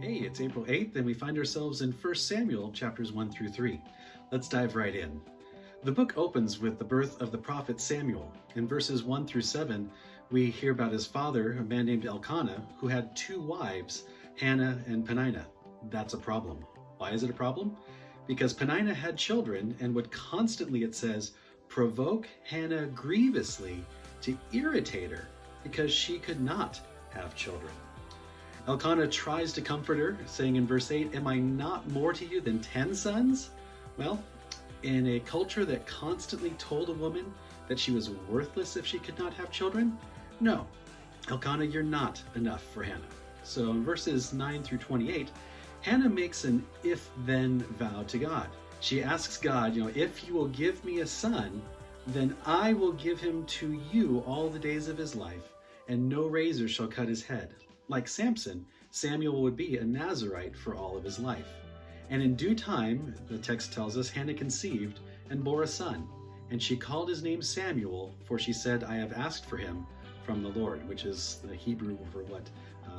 Hey, it's April 8th, and we find ourselves in 1 Samuel chapters 1 through 3. Let's dive right in. The book opens with the birth of the prophet Samuel. In verses 1 through 7, we hear about his father, a man named Elkanah, who had two wives, Hannah and Peninnah. That's a problem. Why is it a problem? Because Peninnah had children and would constantly, it says, provoke Hannah grievously to irritate her because she could not have children. Elkanah tries to comfort her, saying in verse 8, "Am I not more to you than 10 sons?" Well, in a culture that constantly told a woman that she was worthless if she could not have children, no, Elkanah, you're not enough for Hannah. So in verses 9 through 28, Hannah makes an if-then vow to God. She asks God, if you will give me a son, then I will give him to you all the days of his life, and no razor shall cut his head. Like Samson, Samuel would be a Nazirite for all of his life. And in due time, the text tells us, Hannah conceived and bore a son. And she called his name Samuel, for she said, "I have asked for him from the Lord," which is the Hebrew for what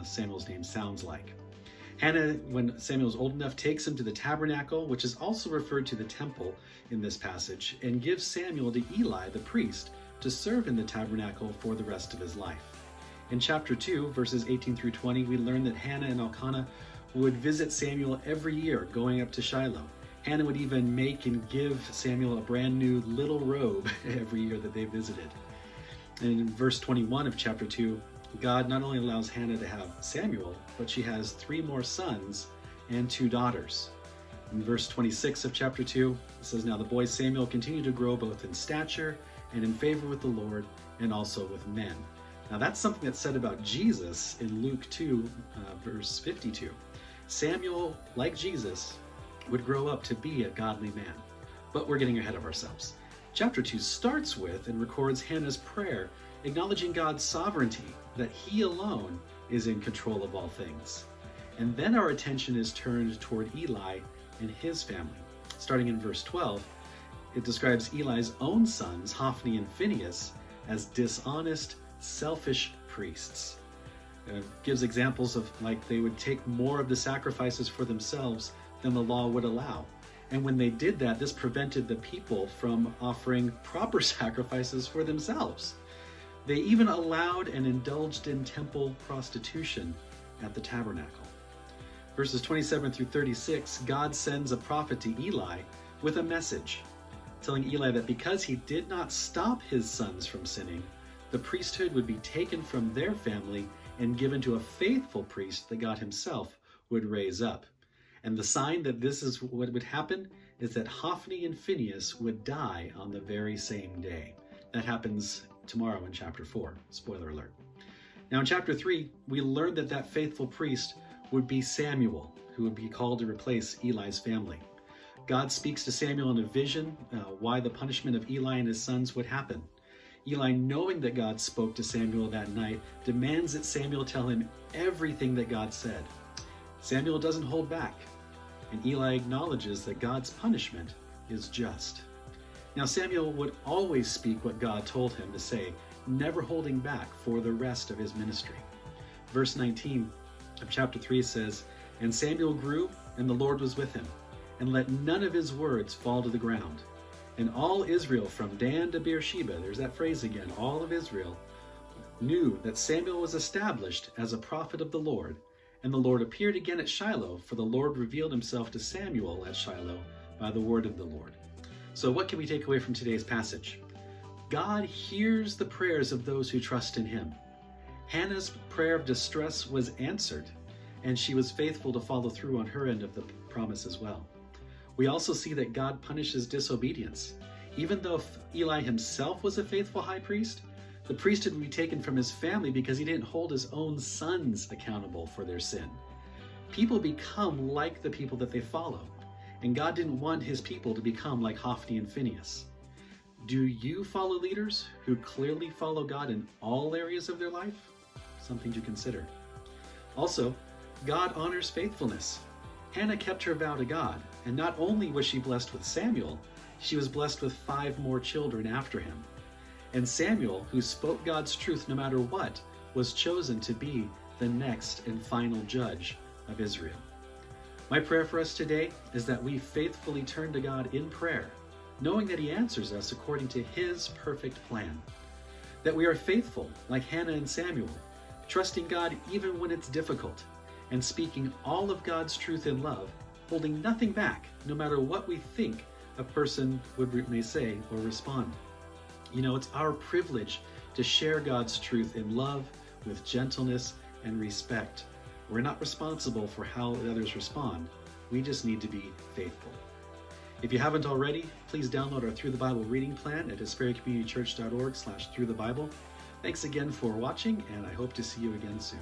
Samuel's name sounds like. Hannah, when Samuel's old enough, takes him to the tabernacle, which is also referred to the temple in this passage, and gives Samuel to Eli, the priest, to serve in the tabernacle for the rest of his life. In chapter 2, verses 18 through 20, we learn that Hannah and Elkanah would visit Samuel every year, going up to Shiloh. Hannah would even make and give Samuel a brand new little robe every year that they visited. And in verse 21 of chapter 2, God not only allows Hannah to have Samuel, but she has 3 more sons and 2 daughters. In verse 26 of chapter 2, it says, "Now the boy Samuel continued to grow both in stature and in favor with the Lord and also with men." Now that's something that's said about Jesus in Luke 2, verse 52. Samuel, like Jesus, would grow up to be a godly man. But we're getting ahead of ourselves. Chapter 2 starts with and records Hannah's prayer, acknowledging God's sovereignty, that he alone is in control of all things. And then our attention is turned toward Eli and his family. Starting in verse 12, it describes Eli's own sons, Hophni and Phinehas, as dishonest, selfish priests. It gives examples of they would take more of the sacrifices for themselves than the law would allow. And when they did that, this prevented the people from offering proper sacrifices for themselves. They even allowed and indulged in temple prostitution at the tabernacle. Verses 27 through 36, God sends a prophet to Eli with a message, telling Eli that because he did not stop his sons from sinning, the priesthood would be taken from their family and given to a faithful priest that God himself would raise up. And the sign that this is what would happen is that Hophni and Phinehas would die on the very same day. That happens tomorrow in chapter 4. Spoiler alert. Now in chapter 3, we learned that that faithful priest would be Samuel, who would be called to replace Eli's family. God speaks to Samuel in a vision why the punishment of Eli and his sons would happen. Eli, knowing that God spoke to Samuel that night, demands that Samuel tell him everything that God said. Samuel doesn't hold back, and Eli acknowledges that God's punishment is just. Now Samuel would always speak what God told him to say, never holding back for the rest of his ministry. Verse 19 of chapter 3 says, "And Samuel grew, and the Lord was with him, and let none of his words fall to the ground. And all Israel from Dan to Beersheba," there's that phrase again, all of Israel, "knew that Samuel was established as a prophet of the Lord. And the Lord appeared again at Shiloh, for the Lord revealed himself to Samuel at Shiloh by the word of the Lord." So what can we take away from today's passage? God hears the prayers of those who trust in him. Hannah's prayer of distress was answered, and she was faithful to follow through on her end of the promise as well. We also see that God punishes disobedience. Even though Eli himself was a faithful high priest, the priesthood would be taken from his family because he didn't hold his own sons accountable for their sin. People become like the people that they follow, and God didn't want his people to become like Hophni and Phinehas. Do you follow leaders who clearly follow God in all areas of their life? Something to consider. Also, God honors faithfulness. Hannah kept her vow to God, and not only was she blessed with Samuel, she was blessed with 5 more children after him. And Samuel, who spoke God's truth no matter what, was chosen to be the next and final judge of Israel. My prayer for us today is that we faithfully turn to God in prayer, knowing that He answers us according to His perfect plan. That we are faithful, like Hannah and Samuel, trusting God even when it's difficult, and speaking all of God's truth in love, holding nothing back, no matter what we think a person may say or respond. You know, it's our privilege to share God's truth in love, with gentleness and respect. We're not responsible for how others respond. We just need to be faithful. If you haven't already, please download our Through the Bible reading plan at HespericCommunityChurch.org/throughthebible. Thanks again for watching, and I hope to see you again soon.